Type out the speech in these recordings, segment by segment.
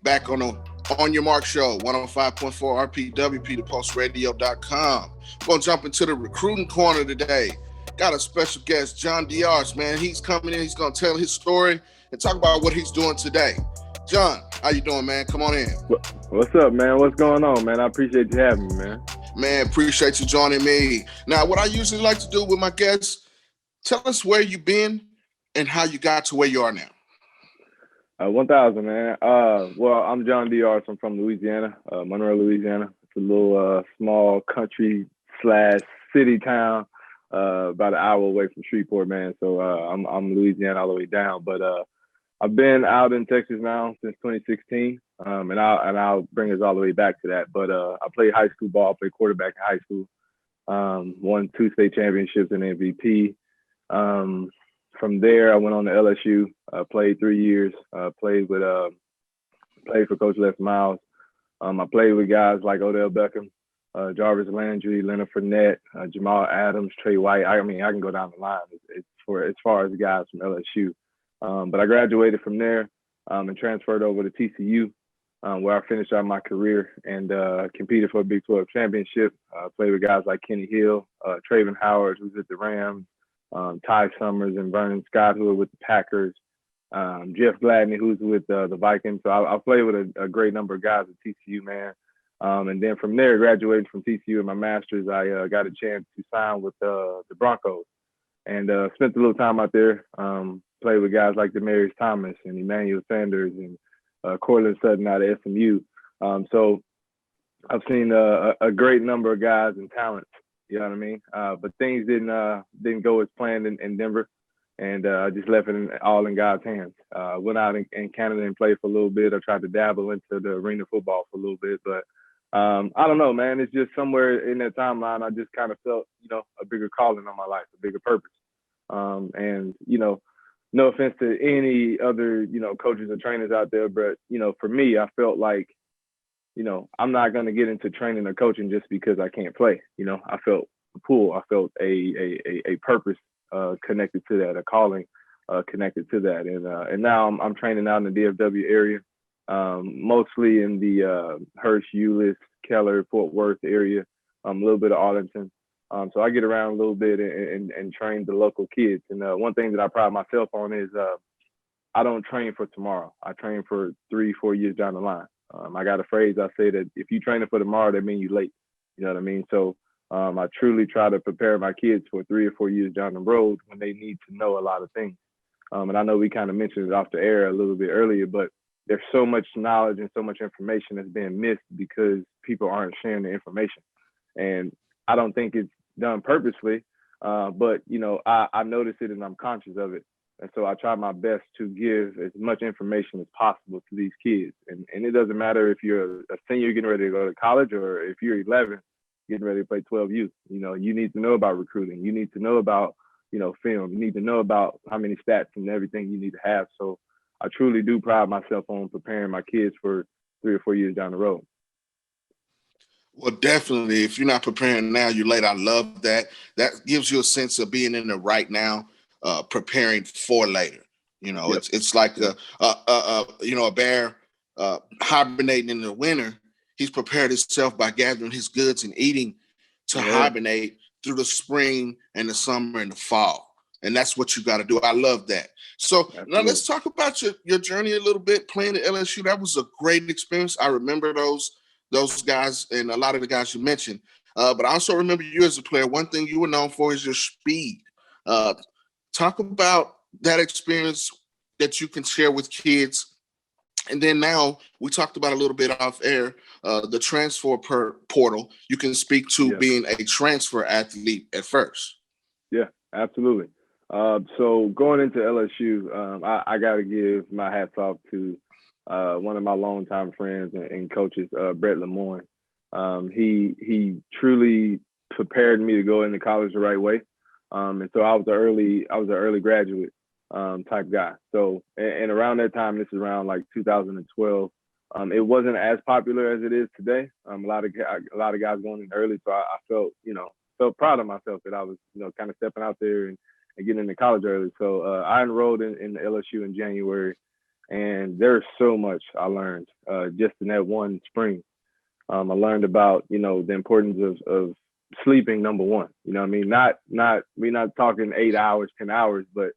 Back on your Marc show, 105.4 RPWP, thepulseradio.com. We're going to jump into the recruiting corner today. Got a special guest, John Diarse, man. He's coming in. He's going to tell his story and talk about what he's doing today. John, how you doing, man? Come on in. What's up, man? What's going on, man? I appreciate you having me, man. Man, appreciate you joining me. Now, what I usually like to do with my guests, tell us where you've been and how you got to where you are now. 1,000, man. Well, I'm John Diarse. I'm from Louisiana, Monroe, Louisiana. It's a little small country/city town, about an hour away from Shreveport, man. So I'm Louisiana all the way down. But I've been out in Texas now since 2016, and I'll bring us all the way back to that. But I played high school ball, played quarterback in high school, won 2 state championships and MVP. From there, I went on to LSU, played 3 years, played for Coach Les Miles. I played with guys like Odell Beckham, Jarvis Landry, Leonard Fournette, Jamal Adams, Trey White. I mean, I can go down the line as far as guys from LSU. But I graduated from there and transferred over to TCU, where I finished out my career and competed for a Big 12 championship. Played with guys like Kenny Hill, Traven Howard, who's at the Rams, Ty Summers and Vernon Scott, who are with the Packers, Jeff Gladney, who's with the Vikings. So I played with a great number of guys at TCU, man. And then from there, graduated from TCU in my master's, I got a chance to sign with the Broncos and spent a little time out there. Played with guys like Demaryius Thomas and Emmanuel Sanders and Cortland Sutton out of SMU. So I've seen a great number of guys and talents. You know what I mean? But things didn't go as planned in Denver, and I just left it all in God's hands. Went out in Canada and played for a little bit. I tried to dabble into the arena football for a little bit, but I don't know, man. It's just somewhere in that timeline, I just kind of felt, a bigger calling on my life, a bigger purpose. And no offense to any other, coaches or trainers out there, but for me, I felt like, I'm not going to get into training or coaching just because I can't play. I felt a pull. I felt a purpose connected to that, a calling connected to that. And now I'm training out in the DFW area, mostly in the Hurst, Euless, Keller, Fort Worth area, a little bit of Arlington. So I get around a little bit and train the local kids. And one thing that I pride myself on is I don't train for tomorrow. I train for 3-4 years down the line. I got a phrase I say that if you're training for tomorrow, that means you're late. You know what I mean? So I truly try to prepare my kids for 3 or 4 years down the road when they need to know a lot of things. And I know we kind of mentioned it off the air a little bit earlier, but there's so much knowledge and so much information that's being missed because people aren't sharing the information. And I don't think it's done purposely, but, I notice it and I'm conscious of it. And so I try my best to give as much information as possible to these kids. And it doesn't matter if you're a senior getting ready to go to college or if you're 11 getting ready to play 12U. You need to know about recruiting. You need to know about, film. You need to know about how many stats and everything you need to have. So I truly do pride myself on preparing my kids for 3 or 4 years down the road. Well, definitely. If you're not preparing now, you're late. I love that. That gives you a sense of being in the right now, preparing for later. Yep. It's like a bear hibernating in the winter. He's prepared himself by gathering his goods and eating to hibernate through the spring and the summer and the fall. And that's what you got to do. I love that. So Absolutely. Now let's talk about your journey a little bit playing at LSU. That was a great experience. I remember those guys and a lot of the guys you mentioned. But I also remember you as a player. One thing you were known for is your speed. Talk about that experience that you can share with kids. And then now we talked about a little bit off air, the transfer portal. You can speak to being a transfer athlete at first. Yeah, absolutely. So going into LSU, I got to give my hats off to one of my longtime friends and coaches, Brett Lemoyne. He truly prepared me to go into college the right way. And so I was an early graduate type guy. So, and around that time, this is around like 2012, it wasn't as popular as it is today. A lot of guys going in early. So I felt proud of myself that I was, kind of stepping out there and getting into college early. So I enrolled in LSU in January. And there's so much I learned just in that one spring. I learned about, the importance of sleeping, number one. You know what I mean? We're not talking 8 hours, 10 hours, but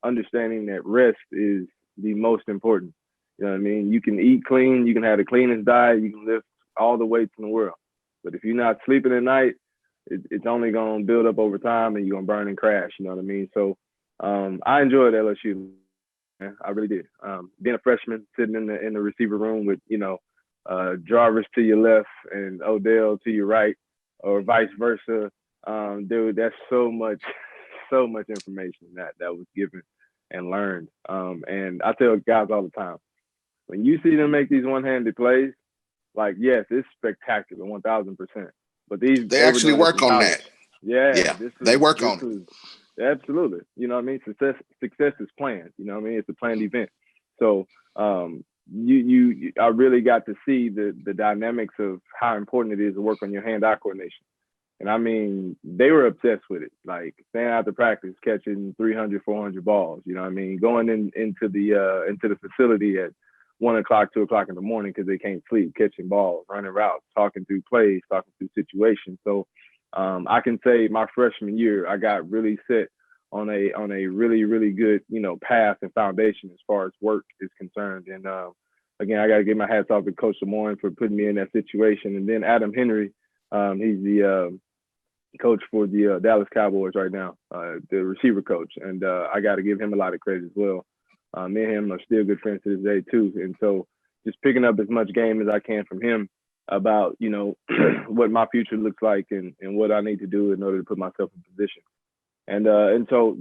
understanding that rest is the most important. You know what I mean? You can eat clean, you can have the cleanest diet, you can lift all the weights in the world. But if you're not sleeping at night, it's only going to build up over time and you're going to burn and crash. You know what I mean? So I enjoyed LSU. Man. I really did. Being a freshman, sitting in the receiver room with, Jarvis to your left and Odell to your right, or vice versa. Dude, that's so much information that was given and learned. And I tell guys all the time, when you see them make these one-handed plays, like, yes, it's spectacular, 1,000%. But they actually work on that. Yeah, they work on it. Absolutely. You know what I mean? Success is planned. You know what I mean? It's a planned event. So I really got to see the dynamics of how important it is to work on your hand-eye coordination. And I mean, they were obsessed with it. Like staying out to practice, catching 300, 400 balls. You know what I mean? Going into the facility at 1 o'clock, 2 o'clock in the morning because they can't sleep, catching balls, running routes, talking through plays, talking through situations. So I can say my freshman year, I got really set on a really, really good, path and foundation as far as work is concerned. And again, I got to give my hats off to Coach Lemoyne for putting me in that situation. And then Adam Henry, he's the coach for the Dallas Cowboys right now, the receiver coach. And I got to give him a lot of credit as well. Me and him are still good friends to this day too. And so just picking up as much game as I can from him about, what my future looks like and what I need to do in order to put myself in position. And so,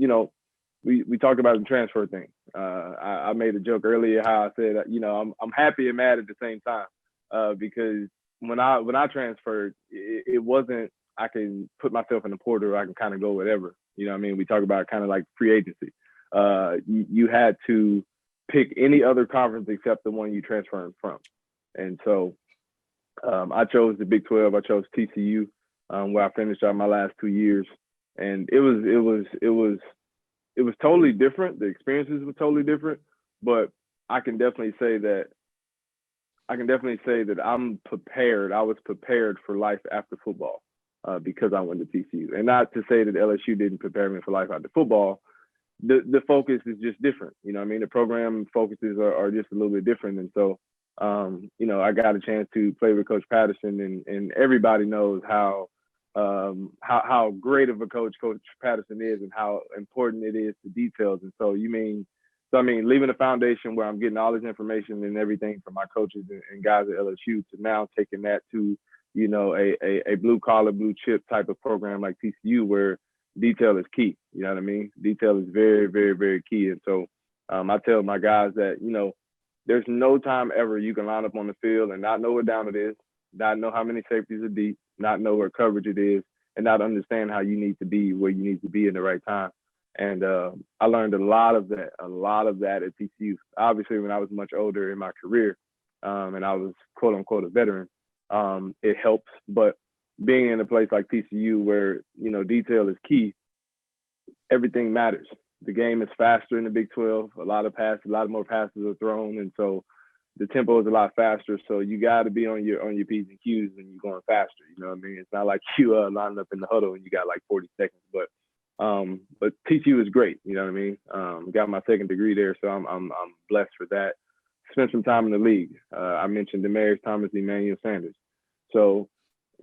we talked about the transfer thing. I made a joke earlier how I said, I'm happy and mad at the same time because when I transferred, it wasn't I can put myself in the portal, I can kind of go whatever. You know what I mean? We talk about kind of like free agency. You had to pick any other conference except the one you transferring from. And so I chose the Big 12. I chose TCU, where I finished out my last 2 years. And it was totally different. The experiences were totally different, but I can definitely say that I'm prepared. I was prepared for life after football because I went to TCU. And not to say that LSU didn't prepare me for life after football. The focus is just different. You know what I mean? The program focuses are just a little bit different. And so, I got a chance to play with Coach Patterson and everybody knows how great of a coach Patterson is and how important it is to details. And so leaving a foundation where I'm getting all this information and everything from my coaches and guys at LSU to now taking that to, a blue collar, blue chip type of program like TCU where detail is key. You know what I mean? Detail is very, very, very key. And so I tell my guys that, there's no time ever you can line up on the field and not know what down it is, not know how many safeties are deep, not know where coverage it is, and not understand how you need to be where you need to be in the right time. And I learned a lot of that at TCU. Obviously, when I was much older in my career and I was quote unquote a veteran, it helps. But being in a place like TCU where, detail is key, everything matters. The game is faster in the Big 12. A lot more passes are thrown. And so the tempo is a lot faster. So you got to be on your P's and Q's when you're going faster. You know what I mean? It's not like you lining up in the huddle and you got like 40 seconds. But TCU is great. You know what I mean? Got my second degree there. So I'm blessed for that. Spent some time in the league. I mentioned Demaryius Thomas, Emmanuel Sanders. So,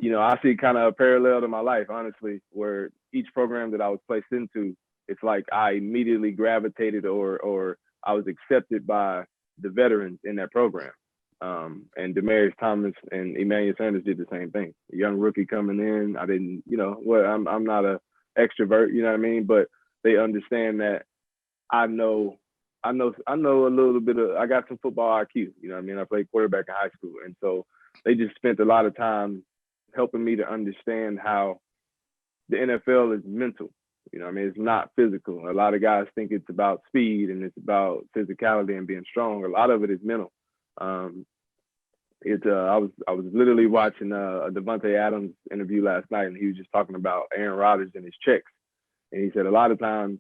I see kind of a parallel to my life, honestly, where each program that I was placed into, it's like I immediately gravitated or I was accepted by the veterans in that program. And Demaryius Thomas and Emmanuel Sanders did the same thing. A young rookie coming in, I didn't, I'm not a extrovert, you know what I mean? But they understand that I know a little bit I got some football IQ, you know what I mean? I played quarterback in high school. And so they just spent a lot of time helping me to understand how the NFL is mental. You know what I mean? It's not physical. A lot of guys think it's about speed and it's about physicality and being strong. A lot of it is mental. I was literally watching a Devontae Adams interview last night, and he was just talking about Aaron Rodgers and his checks. And he said a lot of times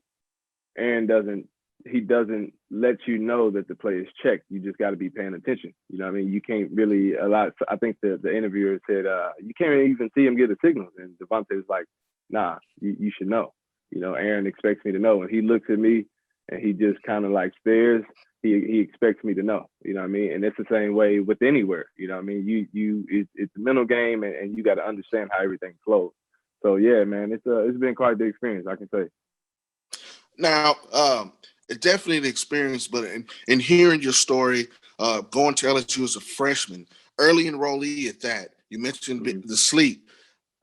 Aaron doesn't he doesn't let you know that the play is checked. You just got to be paying attention. You know what I mean? You can't really I think the interviewer said, you can't really even see him get a signal. And Devontae was like, nah, you should know. You know, Aaron expects me to know. And he looks at me and he just kind of like stares. He expects me to know. You know what I mean? And it's the same way with anywhere. You know what I mean? It's a mental game, and you got to understand how everything flows. So yeah, man, it's been quite the experience, I can say. Now, it's definitely the experience, but in hearing your story, going to LSU as a freshman, early enrollee at that, you mentioned the sleep.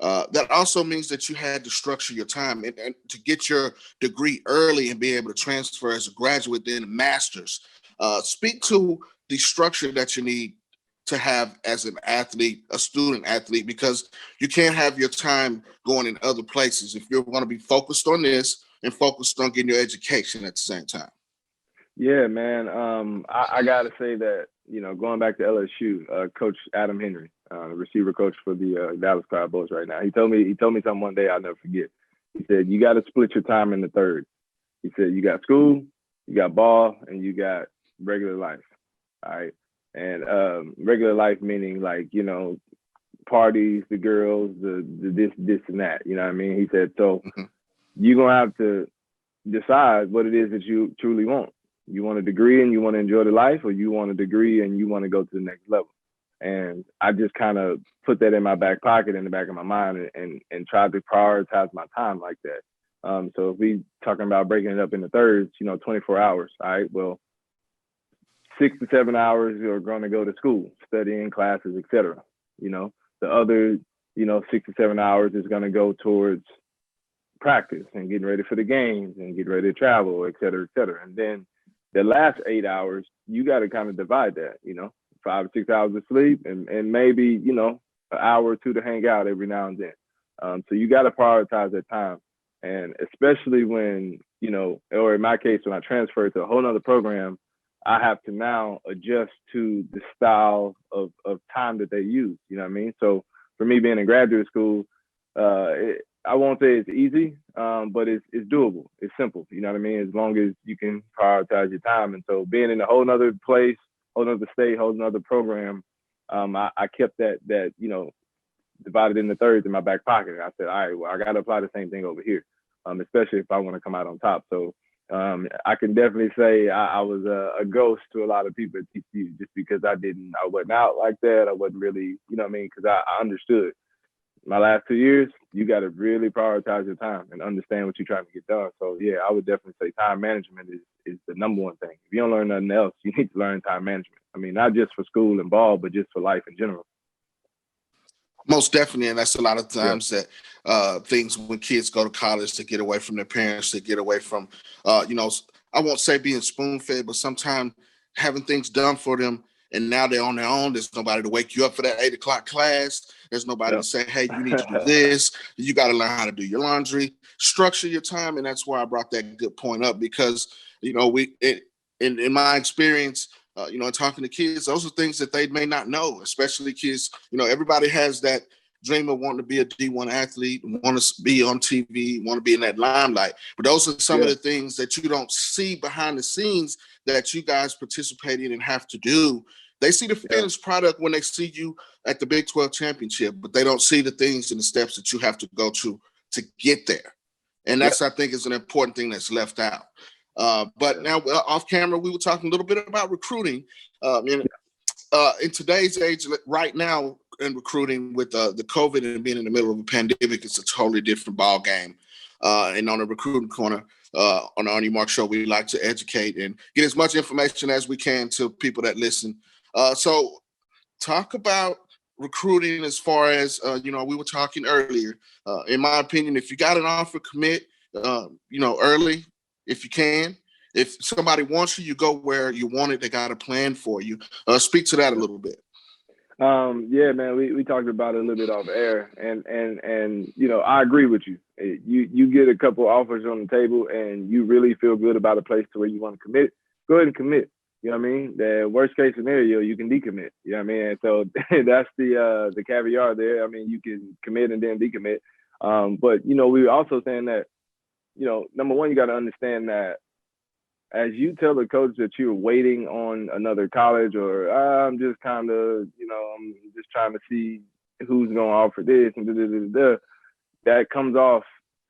That also means that you had to structure your time and to get your degree early and be able to transfer as a graduate, then a master's. Speak to the structure that you need to have as an athlete, a student athlete, because you can't have your time going in other places if you're going to be focused on this and focused on getting your education at the same time. Yeah, man. I got to say that, you know, going back to LSU, Coach Adam Henry, the receiver coach for the Dallas Cowboys right now, he told me something one day I'll never forget. He said, you got to split your time in the third. He said, you got school, you got ball, and you got regular life. All right. And regular life meaning like, you know, parties, the girls, the this and that. You know what I mean? He said, so you're going to have to decide what it is that you truly want. You want a degree and you want to enjoy the life, or you want a degree and you want to go to the next level. And I just kind of put that in my back pocket, in the back of my mind, and tried to prioritize my time like that. So if we talking about breaking it up into thirds, you know, 24 hours, all right, well, 6 to 7 hours you're going to go to school, studying classes, etc. You know, the other, you know, 6 to 7 hours is going to go towards practice and getting ready for the games and getting ready to travel, et cetera, et cetera. And then the last 8 hours, you got to kind of divide that, you know, 5 or 6 hours of sleep and maybe, you know, an hour or two to hang out every now and then. So you got to prioritize that time. And especially when, you know, or in my case, when I transferred to a whole nother program, I have to now adjust to the style of time that they use, you know what I mean? So for me being in graduate school, I won't say it's easy, but it's doable. It's simple, you know what I mean? As long as you can prioritize your time. And so being in a whole nother place, whole nother state, whole nother program, I kept that, you know, divided into thirds in my back pocket. I said, all right, well, I got to apply the same thing over here, especially if I want to come out on top. So I can definitely say I was a ghost to a lot of people at TCU just because I wasn't out like that. I wasn't really, you know what I mean? Because I understood. My last 2 years, you got to really prioritize your time and understand what you're trying to get done. So yeah, I would definitely say time management is the number one thing. If you don't learn nothing else, you need to learn time management. I mean, not just for school and ball, but just for life in general. Most definitely, and that's a lot of times that things when kids go to college to get away from their parents, to get away from, you know, I won't say being spoon-fed, but sometimes having things done for them, and now they're on their own. There's nobody to wake you up for that 8 o'clock class. There's nobody to say, hey, you need to do this. You got to learn how to do your laundry, structure your time, and that's why I brought that good point up because, you know, in my experience, you know, talking to kids, those are things that they may not know, especially kids. You know, everybody has that dream of wanting to be a D1 athlete, want to be on TV, want to be in that limelight. But those are some of the things that you don't see behind the scenes that you guys participate in and have to do. They see the finished product when they see you at the Big 12 championship, but they don't see the things and the steps that you have to go to get there. And that's, I think, is an important thing that's left out. But now off camera, we were talking a little bit about recruiting. In today's age, right now in recruiting with the COVID and being in the middle of a pandemic, it's a totally different ball game. And on the recruiting corner, on the On Marc show, we like to educate and get as much information as we can to people that listen. So talk about recruiting as far as, you know, we were talking earlier. In my opinion, if you got an offer, commit, you know, early if you can. If somebody wants you, you go where you want it. They got a plan for you. Speak to that a little bit. Yeah, man, we talked about it a little bit off air, and you know, I agree with you. You get a couple offers on the table, and you really feel good about a place to where you want to commit. Go ahead and commit. You know what I mean? The worst case scenario, you can decommit. You know what I mean? And so that's the caveat there. I mean, you can commit and then decommit. But you know, we were also saying that, you know, number one, you got to understand that as you tell the coach that you're waiting on another college, or I'm just kind of, I'm just trying to see who's going to offer this and that comes off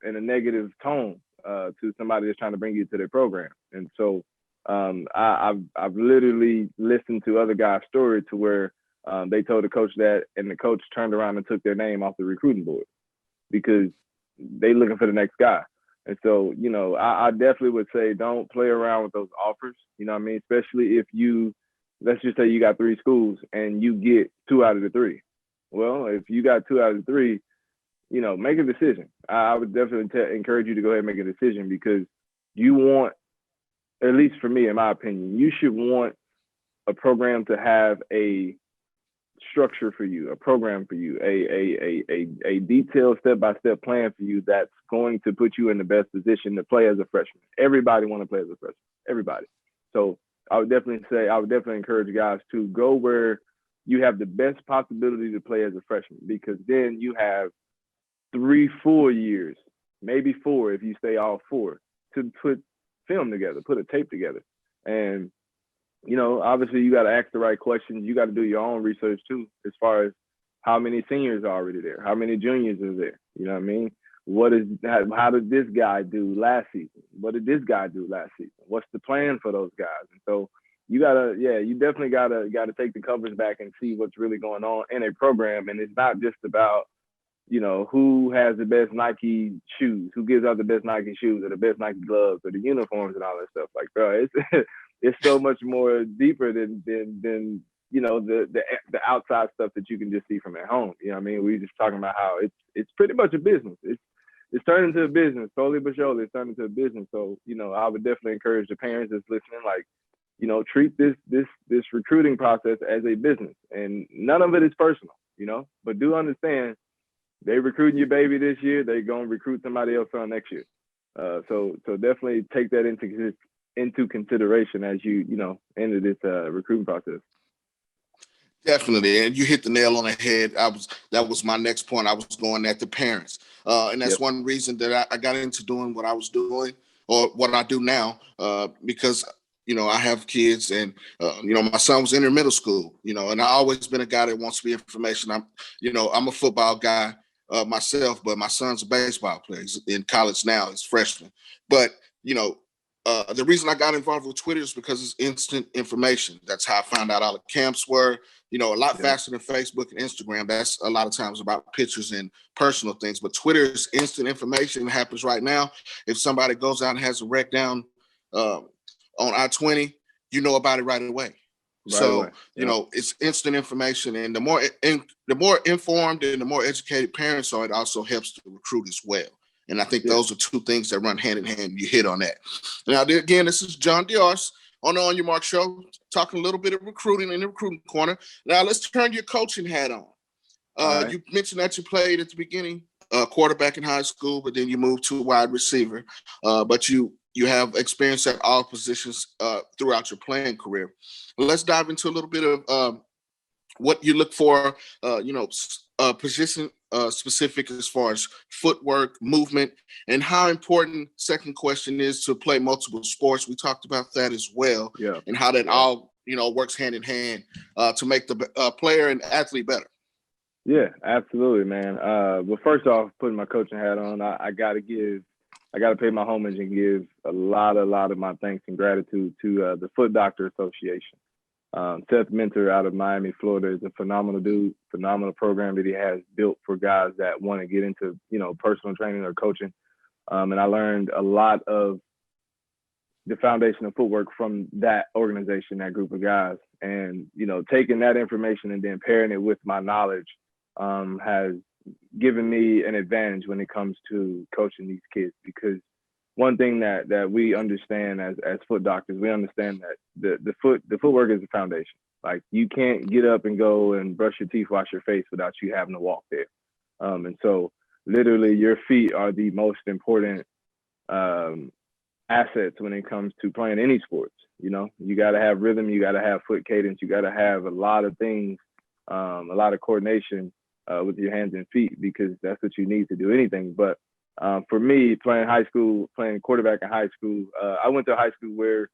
in a negative tone to somebody that's trying to bring you to their program. And so I've literally listened to other guys' stories to where they told the coach that, and the coach turned around and took their name off the recruiting board because they looking for the next guy. And so, I definitely would say don't play around with those offers. You know what I mean? Especially if let's just say you got 3 schools and you get 2 out of the 3. Well, if you got 2 out of the 3, make a decision. I would definitely encourage you to go ahead and make a decision, because you want, at least for me, in my opinion, you should want a program to have a structure for you, a program for you, a detailed step-by-step plan for you that's going to put you in the best position to play as a freshman. Everybody want to play as a freshman, everybody. So I would definitely encourage guys to go where you have the best possibility to play as a freshman, because then you have 3 full years, maybe 4 if you stay all 4, to put film together, put a tape together. And obviously you got to ask the right questions. You got to do your own research too, as far as how many seniors are already there, how many juniors are there. You know what I mean? How did this guy do last season? What did this guy do last season? What's the plan for those guys? And so you definitely gotta take the covers back and see what's really going on in a program. And it's not just about, who has the best Nike shoes, who gives out the best Nike shoes or the best Nike gloves or the uniforms and all that stuff. Like, bro, it's so much more deeper than the outside stuff that you can just see from at home. You know what I mean? We're just talking about how it's pretty much a business. It's turned into a business, slowly but surely. It's turned into a business. So, I would definitely encourage the parents that's listening, like, treat this recruiting process as a business, and none of it is personal, but do understand they recruiting your baby this year, they're going to recruit somebody else on next year. So definitely take that into consideration as you enter this recruiting process. Definitely, and you hit the nail on the head. That was my next point. I was going at the parents, and that's one reason that I got into doing what I was doing, or what I do now, because I have kids, and my son was in middle school, and I always been a guy that wants to be information. I'm a football guy myself, but my son's a baseball player. He's in college now. He's freshman, but the reason I got involved with Twitter is because it's instant information. That's how I found out all the camps were, a lot faster than Facebook and Instagram. That's a lot of times about pictures and personal things, but Twitter is instant information. It happens right now. If somebody goes out and has a wreck down on I-20, you know about it right away. It's instant information, and the more informed and the more educated parents are, it also helps to recruit as well. And I think those are 2 things that run hand in hand. You hit on that. Now, again, this is John Diarse on the OYMRC show, talking a little bit of recruiting in the recruiting corner. Now, let's turn your coaching hat on. Right. You mentioned that you played at the beginning, quarterback in high school, but then you moved to wide receiver. But you have experience at all positions throughout your playing career. Let's dive into a little bit of what you look for, position specific as far as footwork, movement, and how important, second question, is to play multiple sports. We talked about that as well, and how that all, works hand in hand to make the player and athlete better. Yeah, absolutely, man. Well, first off, putting my coaching hat on, I got to pay my homage and give a lot of my thanks and gratitude to the Foot Doctor Association. Seth Mentor out of Miami, Florida, is a phenomenal dude, phenomenal program that he has built for guys that want to get into, personal training or coaching. And I learned a lot of the foundation of footwork from that organization, that group of guys. And, taking that information and then pairing it with my knowledge has given me an advantage when it comes to coaching these kids, because one thing that we understand as foot doctors, we understand that the footwork is the foundation. Like, you can't get up and go and brush your teeth, wash your face without you having to walk there. And so literally your feet are the most important assets when it comes to playing any sports. You got to have rhythm, you got to have foot cadence, you got to have a lot of things, a lot of coordination with your hands and feet, because that's what you need to do anything. But For me, playing quarterback in high school, I went to a high school where,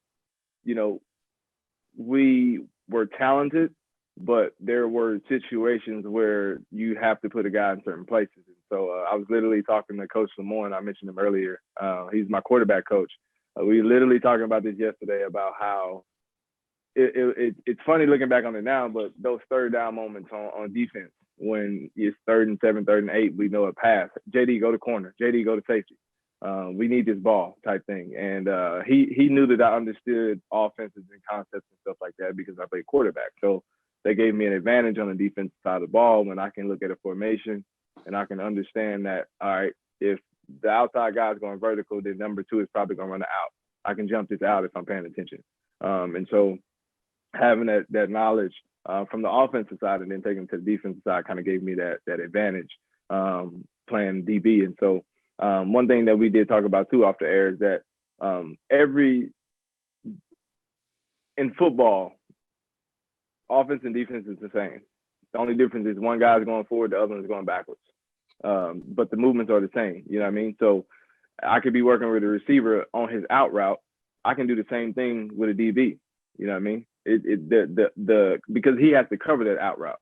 we were talented, but there were situations where you have to put a guy in certain places. And so I was literally talking to Coach Lamorne. I mentioned him earlier. He's my quarterback coach. We were literally talking about this yesterday about how it's funny looking back on it now, but those third down moments on defense, when it's 3rd and 7, 3rd and 8, we know a pass. JD, go to corner. JD, go to safety. We need this ball type thing. And he knew that I understood offenses and concepts and stuff like that because I played quarterback. So they gave me an advantage on the defensive side of the ball when I can look at a formation and I can understand that, all right, if the outside guy is going vertical, then number 2 is probably going to run out. I can jump this out if I'm paying attention. And so having that knowledge from the offensive side and then taking it to the defensive side kind of gave me that advantage playing DB. And so one thing that we did talk about too off the air is that in football, offense and defense is the same. The only difference is one guy's going forward, the other one's going backwards. But the movements are the same. You know what I mean? So I could be working with a receiver on his out route. I can do the same thing with a DB. You know what I mean? Because he has to cover that out route.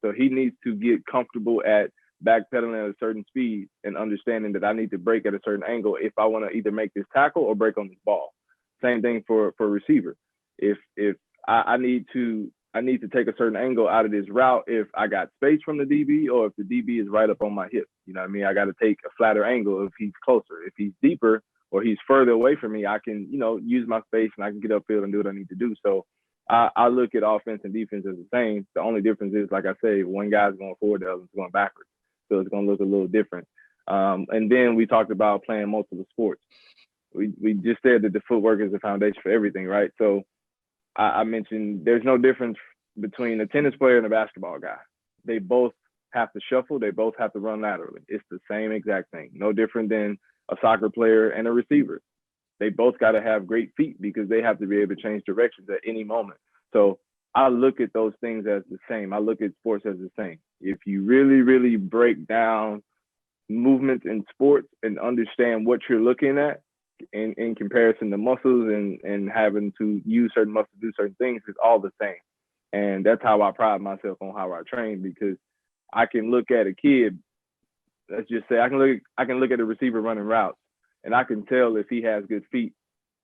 So he needs to get comfortable at backpedaling at a certain speed and understanding that I need to break at a certain angle if I want to either make this tackle or break on this ball. Same thing for receiver. If I need to take a certain angle out of this route if I got space from the DB or if the DB is right up on my hip. You know what I mean? I got to take a flatter angle if he's closer. If he's deeper or he's further away from me, I can, use my space and I can get upfield and do what I need to do. So I look at offense and defense as the same. The only difference is, like I say, one guy's going forward, the other's going backwards. So it's going to look a little different. And then we talked about playing multiple sports. We just said that the footwork is the foundation for everything, right? So I mentioned there's no difference between a tennis player and a basketball guy. They both have to shuffle. They both have to run laterally. It's the same exact thing. No different than a soccer player and a receiver. They both got to have great feet because they have to be able to change directions at any moment. So I look at those things as the same. I look at sports as the same. If you really, really break down movements in sports and understand what you're looking at in comparison to muscles and having to use certain muscles to do certain things, it's all the same. And that's how I pride myself on how I train, because I can look at a kid, let's just say I can look at a receiver running routes and I can tell if he has good feet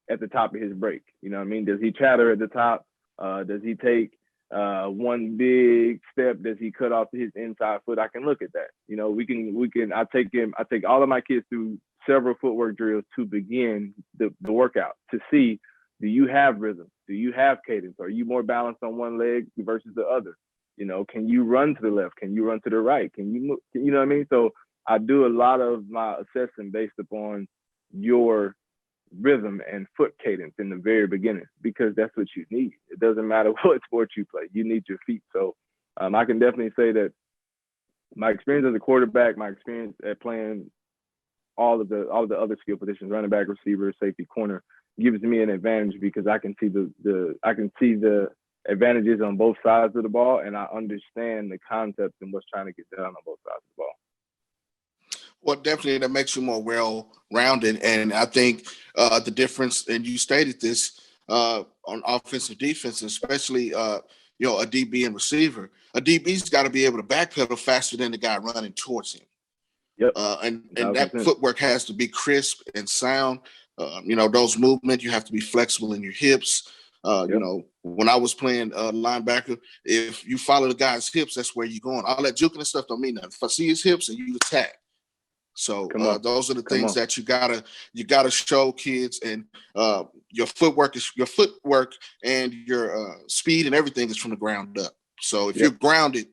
at the top of his break. You know what I mean? Does he chatter at the top? Does he take one big step? Does he cut off his inside foot? I can look at that. I take all of my kids through several footwork drills to begin the workout to see, do you have rhythm? Do you have cadence? Are you more balanced on one leg versus the other? Can you run to the left? Can you run to the right? Can you move? You know what I mean? So I do a lot of my assessment based upon your rhythm and foot cadence in the very beginning, because that's what you need. It doesn't matter what sport you play. You need your feet. So I can definitely say that my experience as a quarterback, my experience at playing all of the other skill positions, running back, receiver, safety, corner, gives me an advantage because I can see the advantages on both sides of the ball, and I understand the concepts and what's trying to get done on both sides of the ball. Well, definitely that makes you more well-rounded. And I think the difference, and you stated this on offense and defense, especially, a DB and receiver. A DB's got to be able to backpedal faster than the guy running towards him. Yep. And that footwork has to be crisp and sound. Those movements, you have to be flexible in your hips. When I was playing linebacker, if you follow the guy's hips, that's where you're going. All that juking and stuff don't mean nothing. If I see his hips and you attack. So those are the things that you gotta show kids, and your footwork and your speed and everything is from the ground up. So if you're grounded,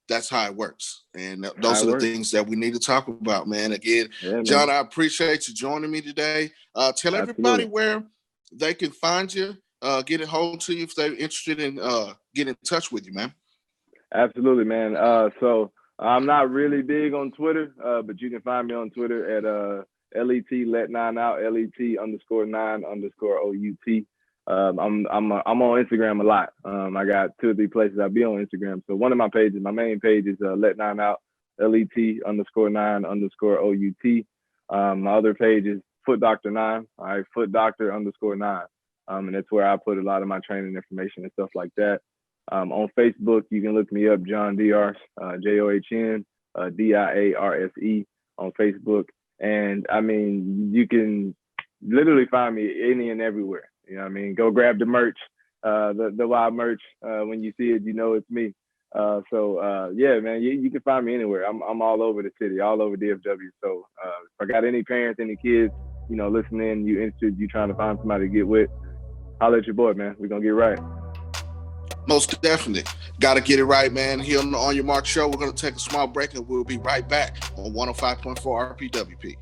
that's how it works. And those are the things that we need to talk about, man. Again, John, I appreciate you joining me today. Tell everybody where they can find you, get a hold to you if they're interested in getting in touch with you, man. Absolutely, man. So I'm not really big on Twitter, but you can find me on Twitter at LET9out, LET_9_OUT. I'm on Instagram a lot. I got 2 or 3 places I'll be on Instagram. So one of my pages, my main page is Let9out, LET_9_OUT. My other page is Foot Doctor 9. All right, Foot Doctor _9. And that's where I put a lot of my training information and stuff like that. On Facebook, you can look me up, John Diarse, JOHN DIARSE on Facebook. And I mean, you can literally find me any and everywhere. You know what I mean? Go grab the merch, the wild merch. When you see it, you know it's me. Yeah, man, you can find me anywhere. I'm all over the city, all over DFW. So if I got any parents, any kids, you know, listening, you interested, you trying to find somebody to get with, holler at your boy, man. We're going to get right. Most definitely. Got to get it right, man. Here on your Marc show, we're going to take a small break and we'll be right back on 105.4 RPWP.